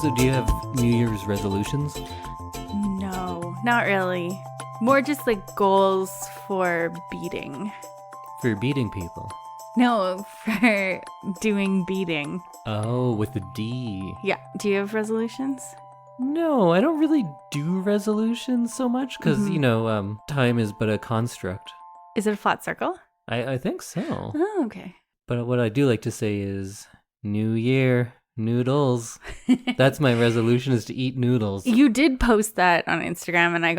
So do you have New Year's resolutions? No, not really. More just like goals for beating. For beating people? No, for doing beating. Oh, with the D. Yeah. Do you have resolutions? No, I don't really do resolutions so much because, time is but a construct. Is it a flat circle? I think so. Oh, okay. But what I do like to say is, New Year, noodles. That's my resolution, is to eat noodles. You did post that on Instagram, and I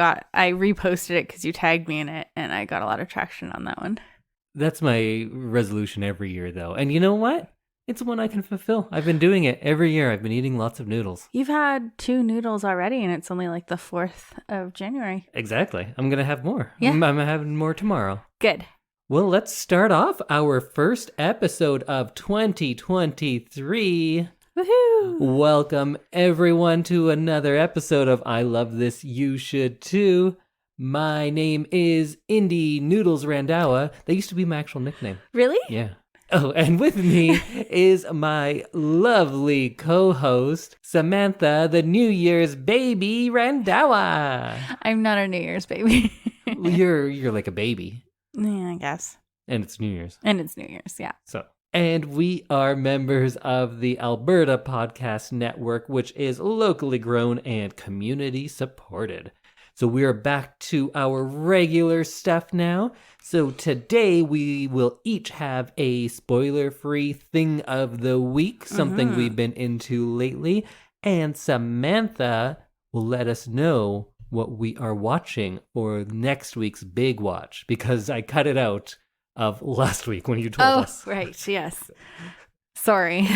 reposted it because you tagged me in it, and I got a lot of traction on that one. That's my resolution every year, though. And you know what? It's one I can fulfill. I've been doing it every year. I've been eating lots of noodles. You've had 2 noodles already, and it's only like the 4th of January. Exactly. I'm going to have more. Yeah. I'm having more tomorrow. Good. Well, let's start off our first episode of 2023. Woohoo! Welcome, everyone, to another episode of I Love This, You Should Too. My name is Indy Noodles Randawa. That used to be my actual nickname. Really? Yeah. Oh, and with me is my lovely co-host, Samantha, the New Year's baby Randawa. I'm not a New Year's baby. You're like a baby. Yeah, I guess. And it's New Year's. And it's New Year's, yeah. And we are members of the Alberta Podcast Network, which is locally grown and community supported. So we're back to our regular stuff now. So today we will each have a spoiler-free thing of the week, something we've been into lately. And Samantha will let us know what we are watching for next week's big watch, because I cut it out of last week when you told us. Oh, right, yes. Sorry.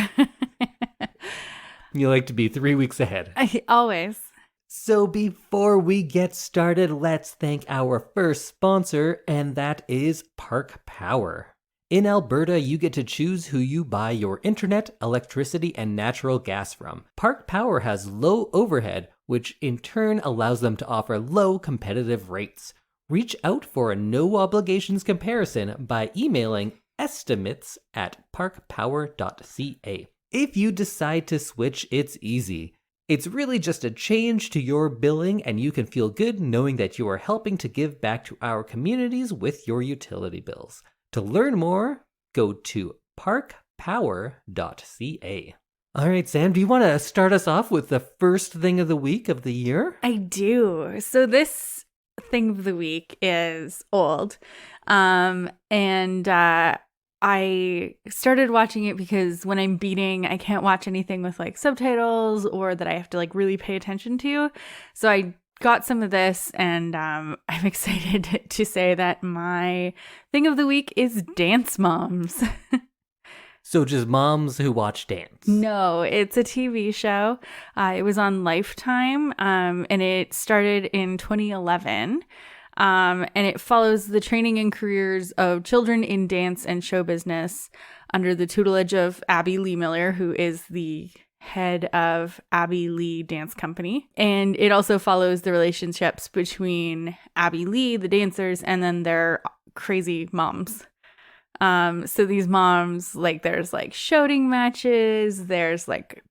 You like to be 3 weeks ahead. Always. So before we get started, let's thank our first sponsor, and that is Park Power. In Alberta, you get to choose who you buy your internet, electricity, and natural gas from. Park Power has low overhead, which in turn allows them to offer low competitive rates. Reach out for a no-obligations comparison by emailing estimates@parkpower.ca. If you decide to switch, it's easy. It's really just a change to your billing, and you can feel good knowing that you are helping to give back to our communities with your utility bills. To learn more, go to parkpower.ca. All right, Sam, do you want to start us off with the first thing of the week of the year? I do. So this thing of the week is old. I started watching it because when I'm beating, I can't watch anything with like subtitles or that I have to like really pay attention to. So I got some of this, and I'm excited to say that my thing of the week is Dance Moms. So just moms who watch dance? No, it's a TV show. It was on Lifetime, and it started in 2011. And it follows the training and careers of children in dance and show business under the tutelage of Abby Lee Miller, who is the head of Abby Lee Dance Company. And it also follows the relationships between Abby Lee, the dancers, and then their crazy moms. So these moms, like, there's like shouting matches, there's like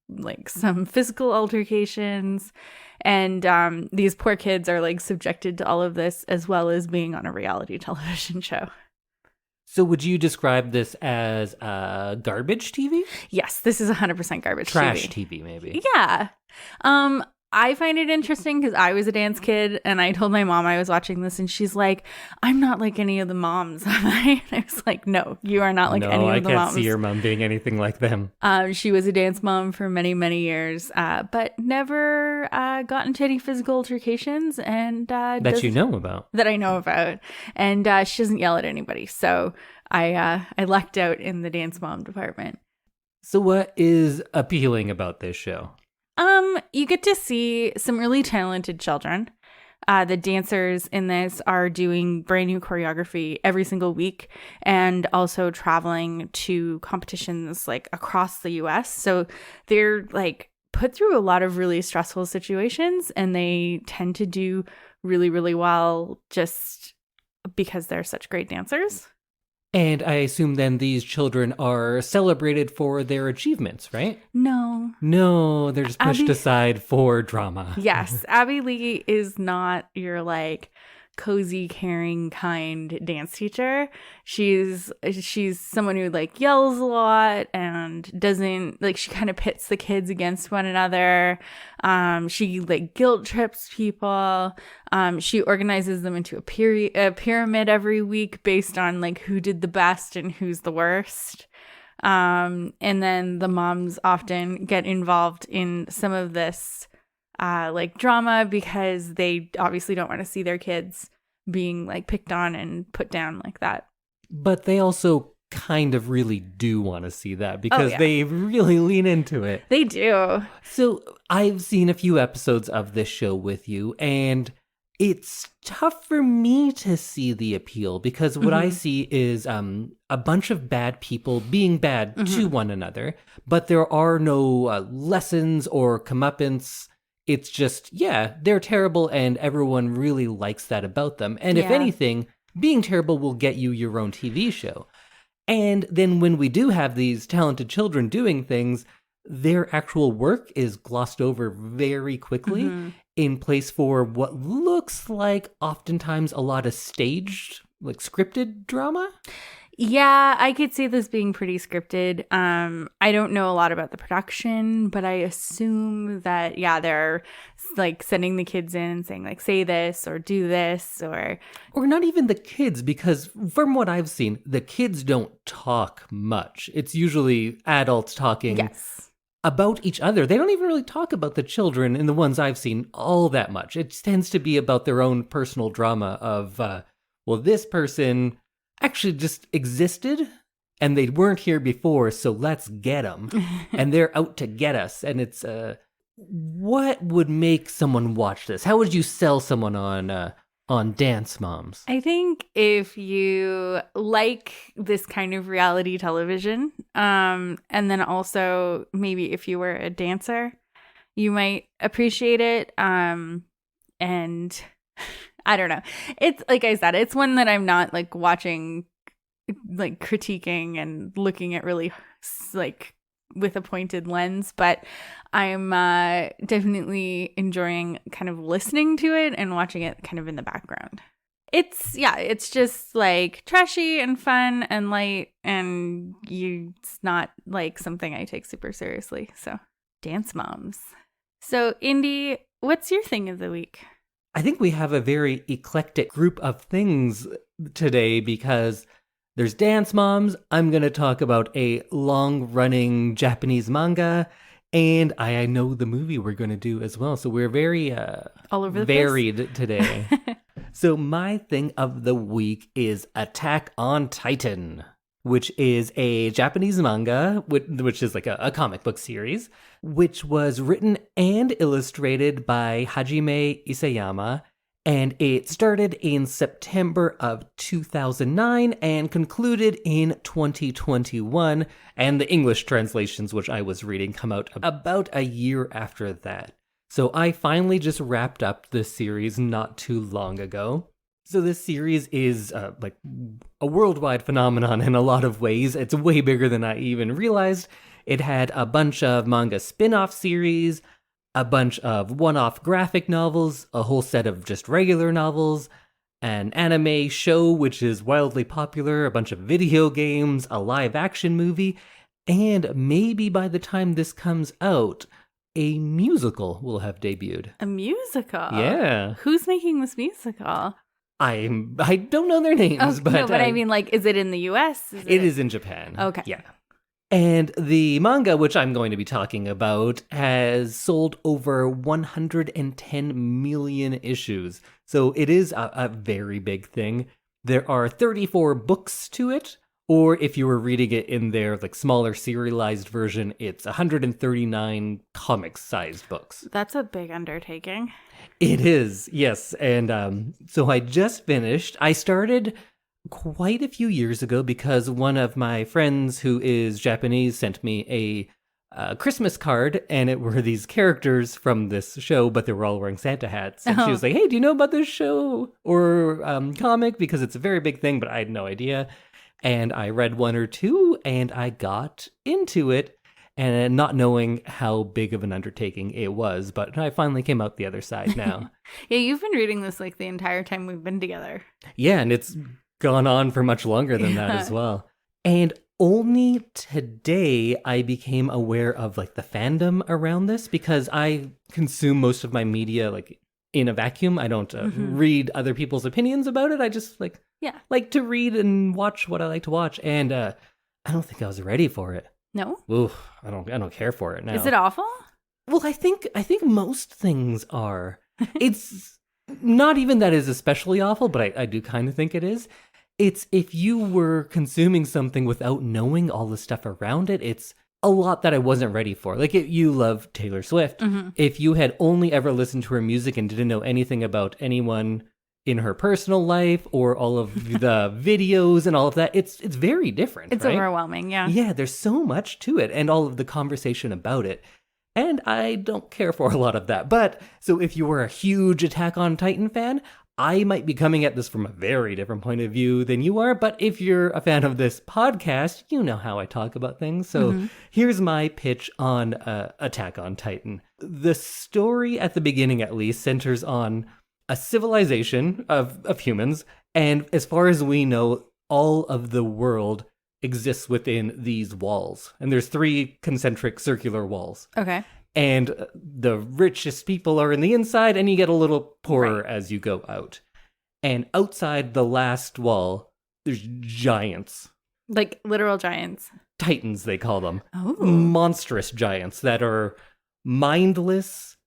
some physical altercations, and these poor kids are like subjected to all of this, as well as being on a reality television show. So would you describe this as garbage TV? Yes, this is 100% garbage Trash TV. TV, maybe. Yeah. I find it interesting because I was a dance kid, and I told my mom I was watching this, and she's like, I'm not like any of the moms, am I? And I was like, no, you are not like any of the moms. No, I can't see your mom being anything like them. She was a dance mom for many, many years, but never got into any physical altercations. And that you know about. That I know about. And she doesn't yell at anybody. So I lucked out in the dance mom department. So what is appealing about this show? You get to see some really talented children. The dancers in this are doing brand new choreography every single week, and also traveling to competitions like across the US. So they're like put through a lot of really stressful situations, and they tend to do really, really well just because they're such great dancers. And I assume then these children are celebrated for their achievements, right? No. No, they're just pushed aside for drama. Yes. Abby Lee is not your like cozy, caring, kind dance teacher. She's someone who like yells a lot and doesn't like, she kind of pits the kids against one another. She like guilt trips people. She organizes them into a pyramid every week based on like who did the best and who's the worst. And then the moms often get involved in some of this like drama because they obviously don't want to see their kids being like picked on and put down like that. But they also kind of really do want to see that because they really lean into it. They do. So I've seen a few episodes of this show with you, and it's tough for me to see the appeal because what I see is a bunch of bad people being bad to one another, but there are no lessons or comeuppance. It's just, they're terrible and everyone really likes that about them. And if anything, being terrible will get you your own TV show. And then when we do have these talented children doing things, their actual work is glossed over very quickly in place for what looks like oftentimes a lot of staged, like scripted drama. Yeah, I could see this being pretty scripted. I don't know a lot about the production, but I assume that, they're like sending the kids in and saying like, say this or do this or not even the kids, because from what I've seen, the kids don't talk much. It's usually adults talking about each other. They don't even really talk about the children in the ones I've seen all that much. It tends to be about their own personal drama of, this person actually just existed and they weren't here before, so let's get them. And they're out to get us. And it's, what would make someone watch this? How would you sell someone on Dance Moms? I think if you like this kind of reality television, and then also maybe if you were a dancer, you might appreciate it. And I don't know. It's like I said, it's one that I'm not like watching, like critiquing and looking at really like with a pointed lens, but I'm definitely enjoying kind of listening to it and watching it kind of in the background. It's just like trashy and fun and light, and it's not like something I take super seriously. So, Dance Moms. So, Indy, what's your thing of the week? I think we have a very eclectic group of things today because there's Dance Moms. I'm going to talk about a long-running Japanese manga, and I know the movie we're going to do as well. So we're very all over the varied place today. So my thing of the week is Attack on Titan, which is a Japanese manga, which is like a comic book series, which was written and illustrated by Hajime Isayama, and it started in September of 2009 and concluded in 2021, and the English translations, which I was reading, come out about a year after that. So I finally just wrapped up this series not too long ago. So this series is like a worldwide phenomenon in a lot of ways. It's way bigger than I even realized. It had a bunch of manga spin-off series, a bunch of one-off graphic novels, a whole set of just regular novels, an anime show which is wildly popular, a bunch of video games, a live-action movie, and maybe by the time this comes out, a musical will have debuted. A musical? Yeah. Who's making this musical? I don't know their names, but... No, but I mean, like, is it in the US? It is in Japan. Okay. Yeah. And the manga, which I'm going to be talking about, has sold over 110 million issues. So it is a very big thing. There are 34 books to it, or if you were reading it in their like smaller serialized version, it's 139 comic-sized books. That's a big undertaking. It is, yes. And so I just finished. I started quite a few years ago because one of my friends who is Japanese sent me a Christmas card, and it were these characters from this show, but they were all wearing Santa hats. And she was like, hey, do you know about this show or comic? Because it's a very big thing, but I had no idea. And I read one or two, and I got into it, and not knowing how big of an undertaking it was. But I finally came out the other side now. Yeah, you've been reading this like the entire time we've been together. Yeah, and it's gone on for much longer than that as well. And only today I became aware of like the fandom around this, because I consume most of my media like in a vacuum. I don't read other people's opinions about it. I just like to read and watch what I like to watch. And I don't think I was ready for it. No? Oof, I don't care for it now. Is it awful? Well, I think most things are. It's not even that is especially awful, but I do kind of think it is. It's if you were consuming something without knowing all the stuff around it, it's a lot that I wasn't ready for. Like, you love Taylor Swift. If you had only ever listened to her music and didn't know anything about anyone in her personal life or all of the videos and all of that, it's very different. It's right? overwhelming, yeah. Yeah, there's so much to it and all of the conversation about it. And I don't care for a lot of that. But, so if you were a huge Attack on Titan fan, I might be coming at this from a very different point of view than you are. But if you're a fan of this podcast, you know how I talk about things. So here's my pitch on Attack on Titan. The story at the beginning, at least, centers on a civilization of humans. And as far as we know, all of the world exists within these walls. And there's 3 concentric circular walls. Okay. And the richest people are in the inside, and you get a little poorer as you go out. And outside the last wall, there's giants. Like literal giants. Titans, they call them. Oh. Monstrous giants that are mindless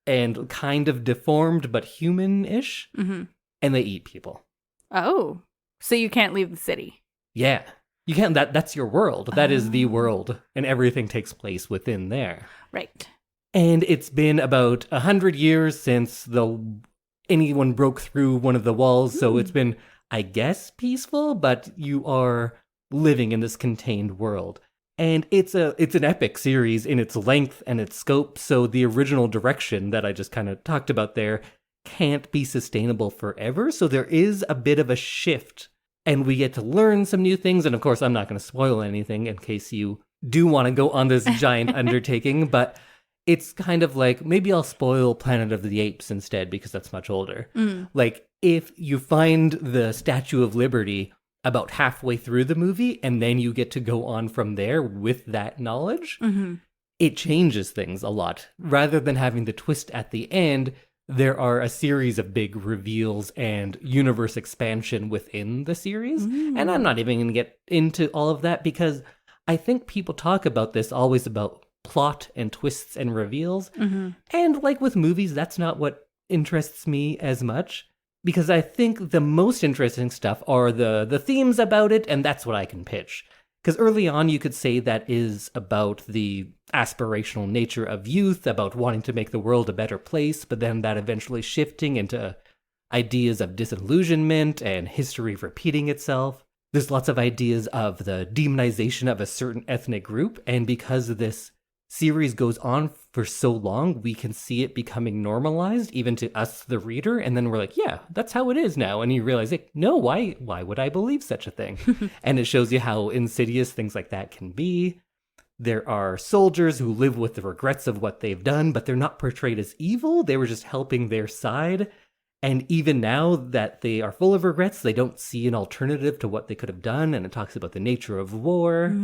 and kind of deformed, but human-ish. And they eat people. Oh. So you can't leave the city. Yeah. You can't. That's your world. That is the world. And everything takes place within there. Right. And it's been about 100 years since anyone broke through one of the walls. So it's been, I guess, peaceful, but you are living in this contained world. And it's an epic series in its length and its scope. So the original direction that I just kind of talked about there can't be sustainable forever. So there is a bit of a shift, and we get to learn some new things. And of course, I'm not going to spoil anything in case you do want to go on this giant undertaking, but it's kind of like, maybe I'll spoil Planet of the Apes instead, because that's much older. Like, if you find the Statue of Liberty about halfway through the movie, and then you get to go on from there with that knowledge, it changes things a lot. Rather than having the twist at the end, there are a series of big reveals and universe expansion within the series. And I'm not even going to get into all of that, because I think people talk about this always about plot and twists and reveals. And like with movies, that's not what interests me as much, because I think the most interesting stuff are the themes about it, and that's what I can pitch. Because early on, you could say that is about the aspirational nature of youth, about wanting to make the world a better place, but then that eventually shifting into ideas of disillusionment and history repeating itself. There's lots of ideas of the demonization of a certain ethnic group, and because this series goes on for so long, we can see it becoming normalized, even to us, the reader, and then we're like, yeah, that's how it is now. And you realize, like, no, why would I believe such a thing? And it shows you how insidious things like that can be. There are soldiers who live with the regrets of what they've done, but they're not portrayed as evil. They were just helping their side. And even now that they are full of regrets, they don't see an alternative to what they could have done. And it talks about the nature of war.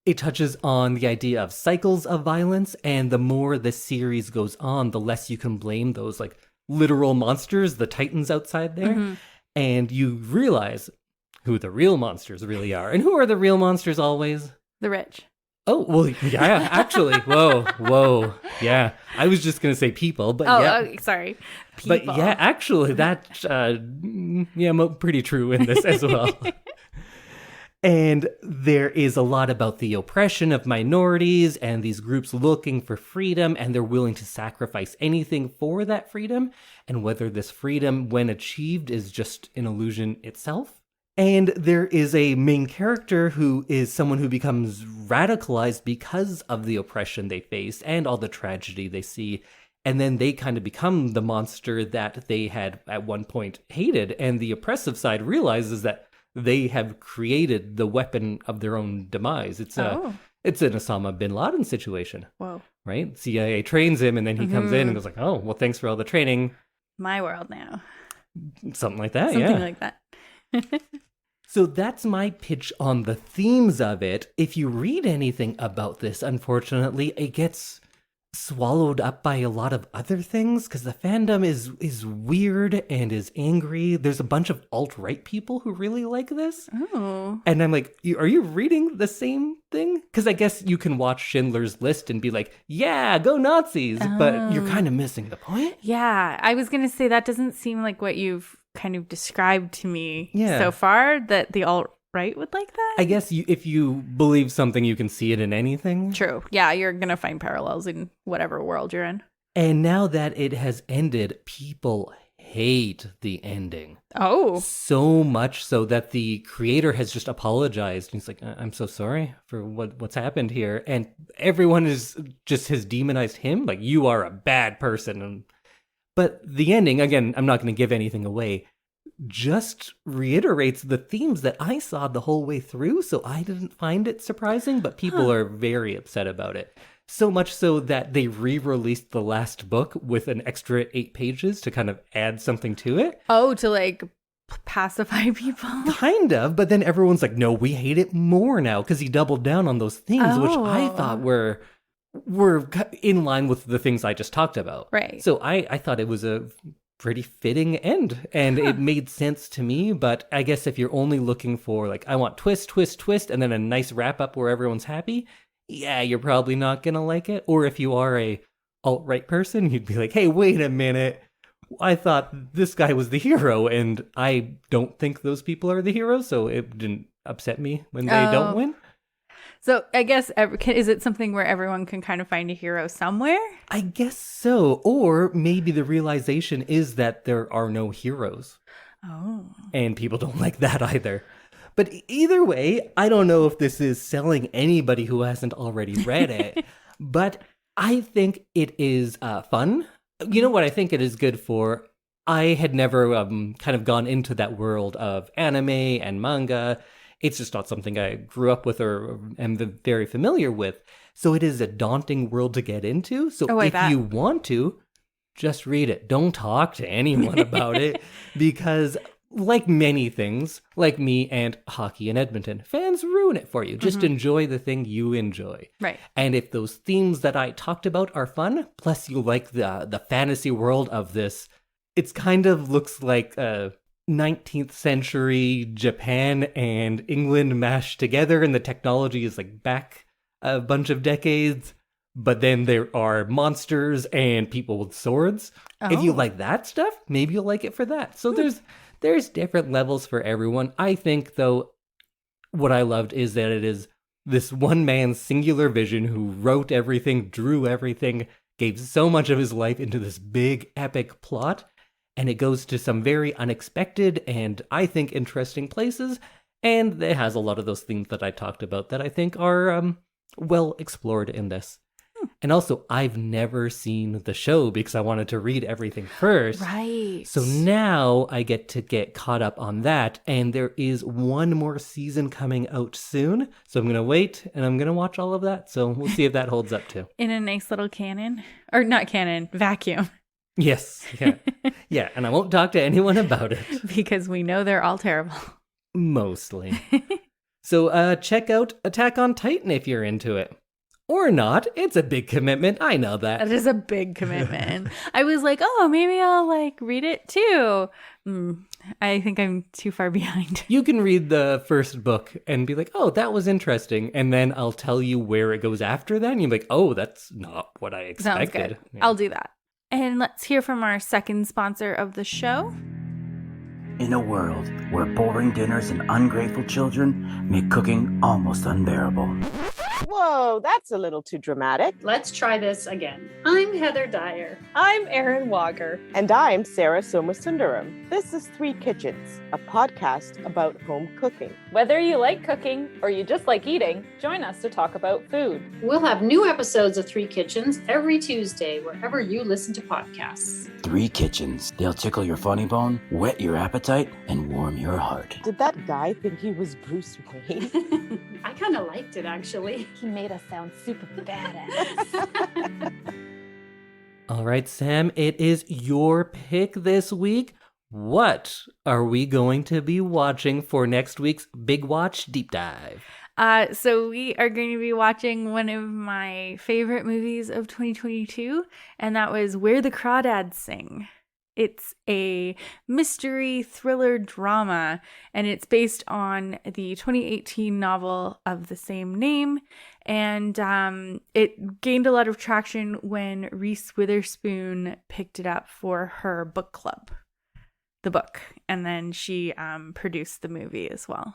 It touches on the idea of cycles of violence. And the more the series goes on, the less you can blame those like literal monsters, the titans outside there. And you realize who the real monsters really are. And who are the real monsters always? The rich. Oh, well, yeah, actually. Whoa. Yeah. I was just going to say people, but yeah. Oh, sorry. People. But yeah, actually, that's pretty true in this as well. And there is a lot about the oppression of minorities and these groups looking for freedom, and they're willing to sacrifice anything for that freedom, and whether this freedom, when achieved, is just an illusion itself. And there is a main character who is someone who becomes radicalized because of the oppression they face and all the tragedy they see. And then they kind of become the monster that they had at one point hated. And the oppressive side realizes that they have created the weapon of their own demise. It's an Osama bin Laden situation. Whoa. Right? CIA trains him, and then he comes in and goes like, oh, well, thanks for all the training. My world now. Something like that, Something like that. So that's my pitch on the themes of it. If you read anything about this, unfortunately, it gets swallowed up by a lot of other things because the fandom is weird and is angry. There's a bunch of alt-right people who really like this. Oh. And I'm like, are you reading the same thing? Because I guess you can watch Schindler's List and be like, yeah, go Nazis. But you're kind of missing the point. Yeah, I was going to say that doesn't seem like what you've kind of described to me so far, that the alt-right would like that. I guess if you believe something, you can see it in anything. True. Yeah, you're going to find parallels in whatever world you're in. And now that it has ended, people hate the ending. Oh. So much so that the creator has just apologized. He's like, I'm so sorry for what's happened here. And everyone has demonized him. Like, you are a bad person. But the ending, again, I'm not going to give anything away, just reiterates the themes that I saw the whole way through. So I didn't find it surprising, but people are very upset about it. So much so that they re-released the last book with an extra 8 pages to kind of add something to it. Oh, to like pacify people? Kind of, but then everyone's like, no, we hate it more now because he doubled down on those themes, which I thought were in line with the things I just talked about. Right. So I thought it was a pretty fitting end, and it made sense to me. But I guess if you're only looking for like, I want twist, twist, twist, and then a nice wrap up where everyone's happy, yeah, you're probably not gonna like it. Or if you are a alt-right person, you'd be like, hey, wait a minute, I thought this guy was the hero, and I don't think those people are the heroes, so it didn't upset me when they don't win. So I guess, is it something where everyone can kind of find a hero somewhere? I guess so. Or maybe the realization is that there are no heroes. Oh. And people don't like that either. But either way, I don't know if this is selling anybody who hasn't already read it. But I think it is fun. You know what I think it is good for? I had never kind of gone into that world of anime and manga. It's just not something I grew up with or am very familiar with. So it is a daunting world to get into. So if you want to, just read it. Don't talk to anyone about it. Because like many things, like me and hockey in Edmonton, fans ruin it for you. Just enjoy the thing you enjoy. Right. And if those themes that I talked about are fun, plus you like the fantasy world of this, it's kind of looks like 19th century Japan and England mashed together, and the technology is like back a bunch of decades, but then there are monsters and people with swords. If you like that stuff, maybe you'll like it for that. So there's different levels for everyone. I think, though, what I loved is that it is this one man's singular vision who wrote everything, drew everything, gave so much of his life into this big epic plot. And it goes to some very unexpected and, I think, interesting places. And it has a lot of those things that I talked about that I think are well explored in this. And also, I've never seen the show because I wanted to read everything first. Right. So now I get caught up on that. And there is one more season coming out soon. So I'm going to wait and I'm going to watch all of that. So we'll see if that holds up too. In a nice little cannon. Or not cannon, vacuum. Yes. Yeah. Yeah. And I won't talk to anyone about it. Because we know they're all terrible. Mostly. So check out Attack on Titan if you're into it. Or not. It's a big commitment. I know that. That is a big commitment. I was like, oh, maybe I'll like read it too. I think I'm too far behind. You can read the first book and be like, oh, that was interesting. And then I'll tell you where it goes after that. And you're like, oh, that's not what I expected. Sounds good. Yeah. I'll do that. And let's hear from our second sponsor of the show. In a world where boring dinners and ungrateful children make cooking almost unbearable, Whoa, that's a little too dramatic. Let's try this again. I'm Heather Dyer. I'm Eren Yeager. And I'm Sarah Somasundaram. This is Three Kitchens, a podcast about home cooking. Whether you like cooking or you just like eating, join us to talk about food. We'll have new episodes of Three Kitchens every Tuesday, wherever you listen to podcasts. Three Kitchens. They'll tickle your funny bone, whet your appetite, and warm your heart. Did that guy think he was Bruce Wayne? I kind of liked it, actually. He made us sound super badass. All right, Sam, it is your pick this week. What are we going to be watching for next week's Big Watch Deep Dive? So we are going to be watching one of my favorite movies of 2022, and that was Where the Crawdads Sing. It's a mystery thriller drama, and it's based on the 2018 novel of the same name. And it gained a lot of traction when Reese Witherspoon picked it up for her book club, the book. And then she produced the movie as well.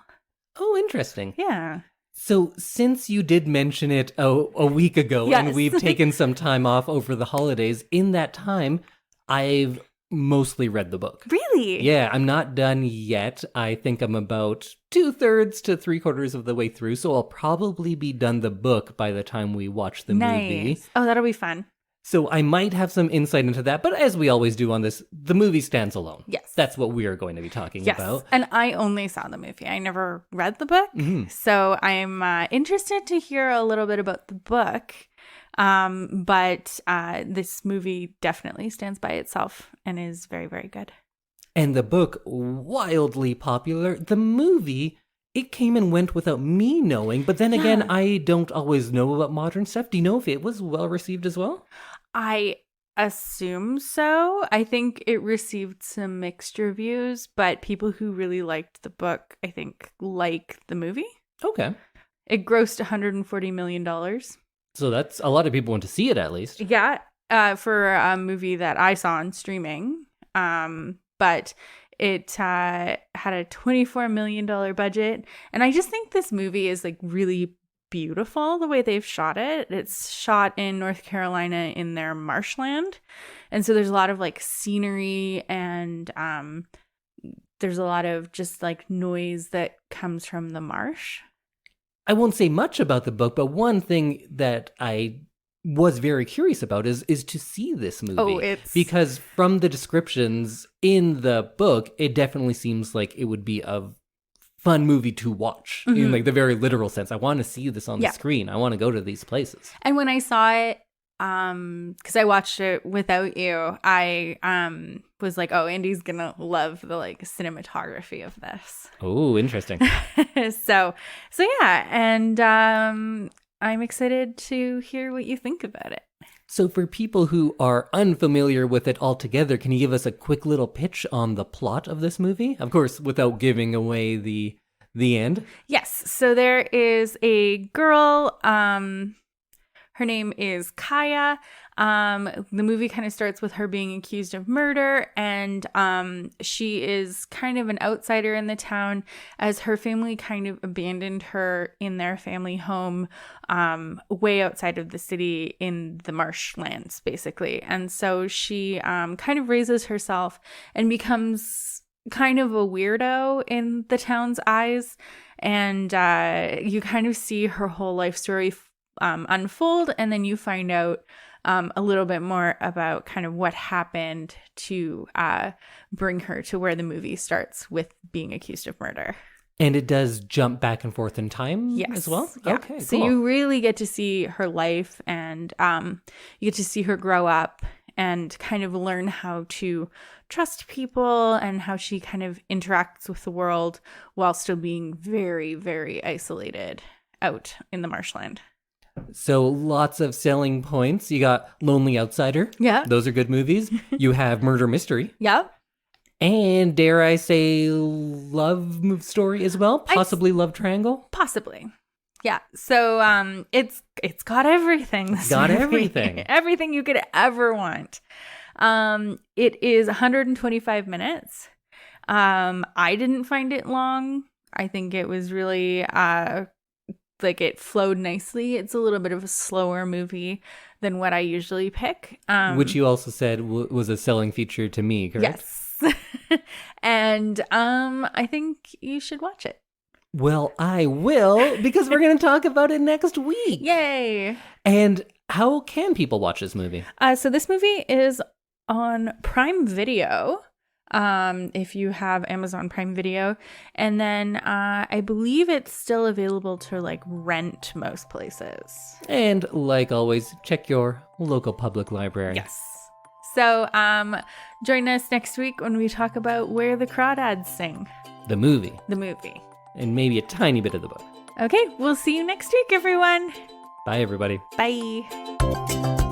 Oh, interesting. Yeah. So since you did mention it a week ago, Yes. and we've taken some time off over the holidays, in that time, I've mostly read the book. Really? Yeah, I'm not done yet. I think I'm about 2/3 to 3/4 of the way through, so I'll probably be done the book by the time we watch the movie. Nice. Oh, that'll be fun. So I might have some insight into that, but as we always do on this, the movie stands alone. Yes. That's what we are going to be talking Yes. about. And I only saw the movie. I never read the book. Mhm. So I'm interested to hear a little bit about the book. But this movie definitely stands by itself and is very, very good. And the book, wildly popular. The movie, it came and went without me knowing. But then again, Yeah. I don't always know about modern stuff. Do you know if it was well received as well? I assume so. I think it received some mixed reviews, but people who really liked the book, I think, like the movie. Okay. It grossed $140 million. So that's a lot of people want to see it at least. Yeah, for a movie that I saw on streaming. But it had a $24 million budget. And I just think this movie is like really beautiful the way they've shot it. It's shot in North Carolina in their marshland. And so there's a lot of like scenery and there's a lot of just like noise that comes from the marsh. I won't say much about the book, but one thing that I was very curious about is to see this movie. Oh, it's... Because from the descriptions in the book, it definitely seems like it would be a fun movie to watch in like the very literal sense. I want to see this on the screen. I want to go to these places. And when I saw it, because I watched it without you, I was like, oh, Indy's gonna love the like cinematography of this. Oh, interesting. so yeah, and I'm excited to hear what you think about it. So for people who are unfamiliar with it altogether, can you give us a quick little pitch on the plot of this movie? Of course, without giving away the end. Yes. So there is a girl. Her name is Kaya. The movie kind of starts with her being accused of murder, and she is kind of an outsider in the town as her family kind of abandoned her in their family home way outside of the city in the marshlands, basically. And so she kind of raises herself and becomes kind of a weirdo in the town's eyes, and you kind of see her whole life story unfold, and then you find out a little bit more about kind of what happened to bring her to where the movie starts with being accused of murder. And it does jump back and forth in time as well? Yeah. Okay, So cool. you really get to see her life, and you get to see her grow up and kind of learn how to trust people and how she kind of interacts with the world while still being very, very isolated out in the marshland. So lots of selling points. You got Lonely Outsider. Yeah. Those are good movies. You have Murder Mystery. Yep. And dare I say love story as well? Possibly love triangle? Possibly. Yeah. So it's got everything. This Got movie. everything. Everything you could ever want. It is 125 minutes. I didn't find it long. I think it was really like it flowed nicely. It's a little bit of a slower movie than what I usually pick. Which you also said was a selling feature to me, correct? Yes. And I think you should watch it. Well, I will, because we're going to talk about it next week. Yay! And how can people watch this movie? So this movie is on Prime Video, if you have Amazon Prime Video. And then I believe it's still available to like rent most places. And like always, check your local public library. Yes. So join us next week when we talk about Where the Crawdads Sing. The movie. The movie. And maybe a tiny bit of the book. Okay, we'll see you next week, everyone. Bye, everybody. Bye.